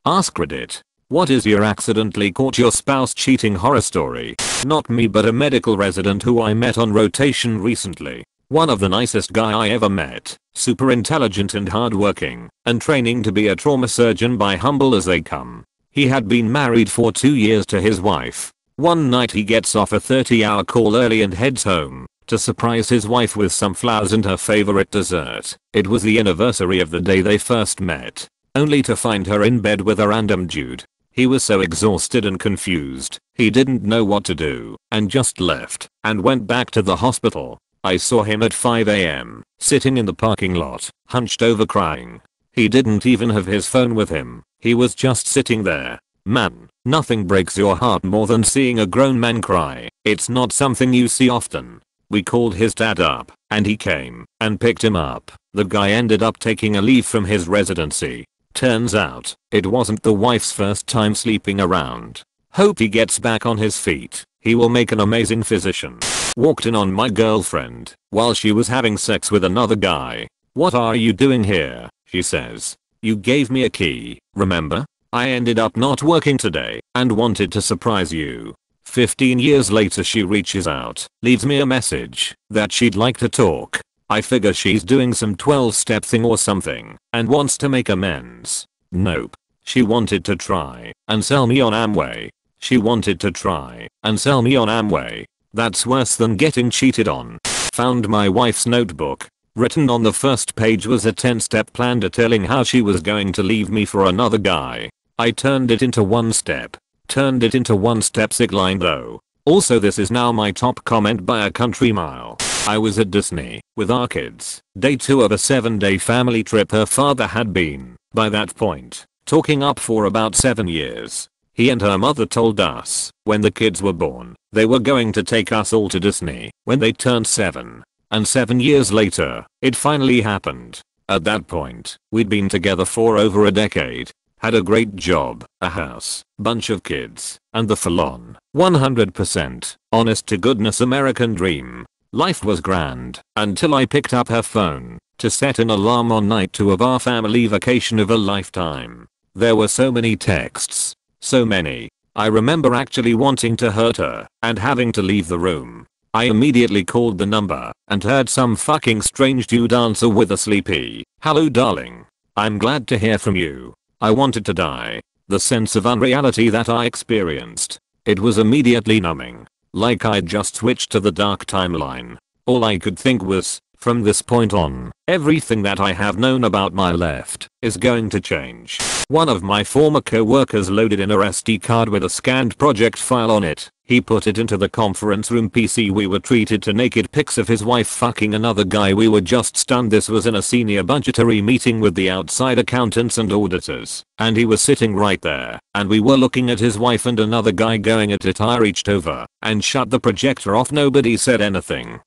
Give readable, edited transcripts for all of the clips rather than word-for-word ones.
AskReddit. What is your accidentally caught your spouse cheating horror story? Not me, but a medical resident who I met on rotation recently. One of the nicest guy I ever met, super intelligent and hardworking, and training to be a trauma surgeon by humble as they come. He had been married for 2 years to his wife. One night he gets off a 30-hour call early and heads home to surprise his wife with some flowers and her favorite dessert. It was the anniversary of the day they first met, only to find her in bed with a random dude. He was so exhausted and confused, he didn't know what to do, and just left, and went back to the hospital. I saw him at 5 AM, sitting in the parking lot, hunched over crying. He didn't even have his phone with him, he was just sitting there. Man, nothing breaks your heart more than seeing a grown man cry. It's not something you see often. We called his dad up, and he came and picked him up. The guy ended up taking a leave from his residency. Turns out, it wasn't the wife's first time sleeping around. Hope he gets back on his feet. He will make an amazing physician. Walked in on my girlfriend while she was having sex with another guy. "What are you doing here?" she says. "You gave me a key, remember? I ended up not working today and wanted to surprise you." 15 years later she reaches out, leaves me a message that she'd like to talk. I figure she's doing some 12-step thing or something and wants to make amends. Nope. She wanted to try and sell me on Amway. She wanted to try and sell me on Amway. That's worse than getting cheated on. Found my wife's notebook. Written on the first page was a 10-step plan detailing how she was going to leave me for another guy. I turned it into one step. Sick line though. Also, this is now my top comment by a country mile. I was at Disney with our kids. Day 2 of a 7-day family trip her father had been, by that point, talking up for about 7 years. He and her mother told us when the kids were born, they were going to take us all to Disney when they turned 7. And 7 years later, it finally happened. At that point, we'd been together for over a decade. Had a great job, a house, bunch of kids, and the full-on, 100%, honest to goodness American dream. Life was grand until I picked up her phone to set an alarm on night 2 of our family vacation of a lifetime. There were so many texts. So many. I remember actually wanting to hurt her and having to leave the room. I immediately called the number and heard some fucking strange dude answer with a sleepy, "Hello darling. I'm glad to hear from you." I wanted to die. The sense of unreality that I experienced. It was immediately numbing. Like I'd just switched to the dark timeline. All I could think was, from this point on, everything that I have known about my left is going to change. One of my former co-workers loaded in a SD card with a scanned project file on it. He put it into the conference room PC. We were treated to naked pics of his wife fucking another guy. We were just stunned. This was in a senior budgetary meeting with the outside accountants and auditors. And he was sitting right there. And we were looking at his wife and another guy going at it. I reached over and shut the projector off. Nobody said anything.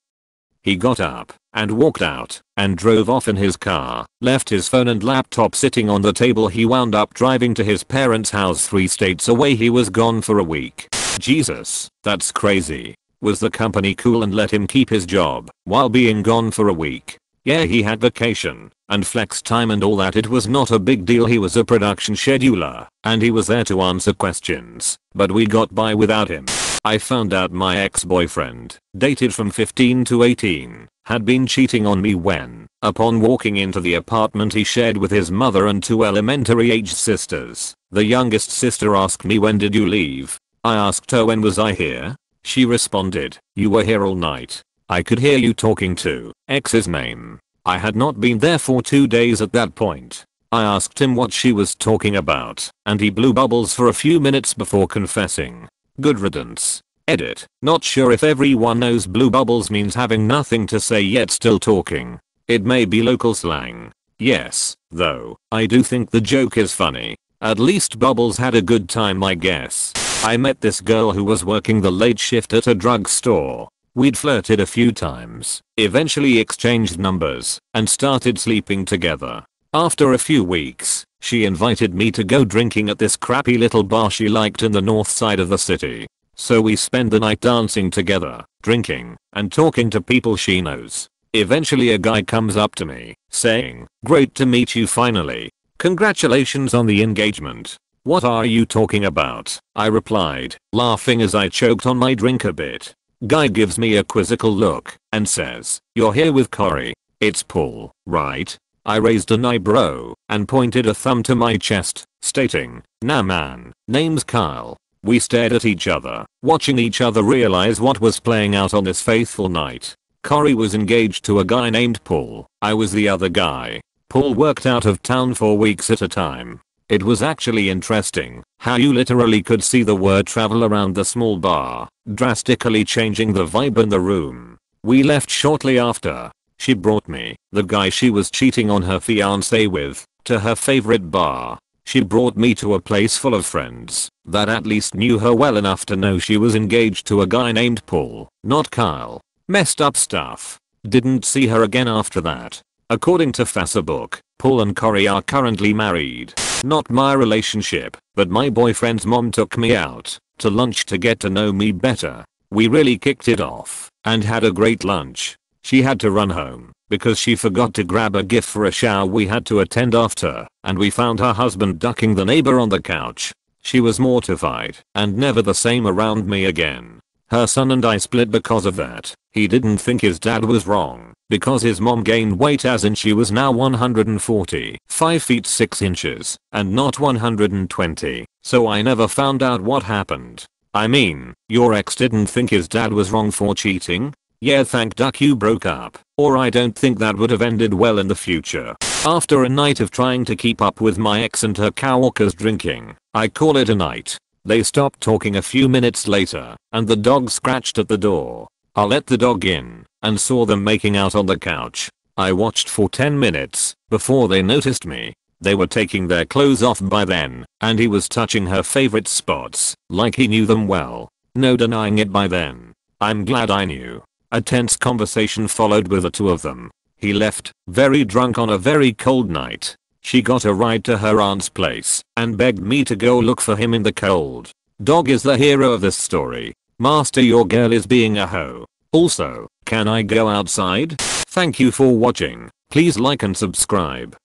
He got up and walked out and drove off in his car, left his phone and laptop sitting on the table. He wound up driving to his parents' house 3 states away. He was gone for a week. Jesus, that's crazy. Was the company cool and let him keep his job while being gone for a week? Yeah, he had vacation and flex time and all that. It was not a big deal. He was a production scheduler and he was there to answer questions, but we got by without him. I found out my ex-boyfriend, dated from 15 to 18, had been cheating on me when, upon walking into the apartment he shared with his mother and 2 elementary-aged sisters, the youngest sister asked me, "When did you leave?" I asked her, "When was I here?" She responded, "You were here all night. I could hear you talking to X's name." I had not been there for 2 days at that point. I asked him what she was talking about, and he blew bubbles for a few minutes before confessing. Good riddance. Edit. Not sure if everyone knows blue bubbles means having nothing to say yet still talking. It may be local slang. Yes, though, I do think the joke is funny. At least Bubbles had a good time, I guess. I met this girl who was working the late shift at a drugstore. We'd flirted a few times, eventually exchanged numbers, and started sleeping together. After a few weeks, she invited me to go drinking at this crappy little bar she liked in the north side of the city. So we spent the night dancing together, drinking, and talking to people she knows. Eventually a guy comes up to me, saying, "Great to meet you finally. Congratulations on the engagement. What are you talking about? I replied, laughing as I choked on my drink a bit. Guy gives me a quizzical look and says, "You're here with Corey. It's Paul, right?" I raised an eyebrow and pointed a thumb to my chest, stating, "Nah man, name's Kyle." We stared at each other, watching each other realize what was playing out on this faithful night. Corey was engaged to a guy named Paul. I was the other guy. Paul worked out of town for weeks at a time. It was actually interesting how you literally could see the word travel around the small bar, drastically changing the vibe in the room. We left shortly after. She brought me, the guy she was cheating on her fiancé with, to her favorite bar. She brought me to a place full of friends that at least knew her well enough to know she was engaged to a guy named Paul, not Kyle. Messed up stuff. Didn't see her again after that. According to Facebook, Paul and Corey are currently married. Not my relationship, but my boyfriend's mom took me out to lunch to get to know me better. We really kicked it off and had a great lunch. She had to run home because she forgot to grab a gift for a shower we had to attend after, and we found her husband ducking the neighbor on the couch. She was mortified and never the same around me again. Her son and I split because of that. He didn't think his dad was wrong because his mom gained weight, as in she was now 140, 5 feet 6 inches, and not 120, so I never found out what happened. I mean, your ex didn't think his dad was wrong for cheating? Yeah, thank duck you broke up, or I don't think that would have ended well in the future. After a night of trying to keep up with my ex and her coworkers drinking, I call it a night. They stopped talking a few minutes later, and the dog scratched at the door. I let the dog in and saw them making out on the couch. I watched for 10 minutes before they noticed me. They were taking their clothes off by then, and he was touching her favorite spots like he knew them well. No denying it by then. I'm glad I knew. A tense conversation followed with the two of them. He left, very drunk on a very cold night. She got a ride to her aunt's place and begged me to go look for him in the cold. Dog is the hero of this story. Master, your girl is being a hoe. Also, can I go outside? Thank you for watching. Please like and subscribe.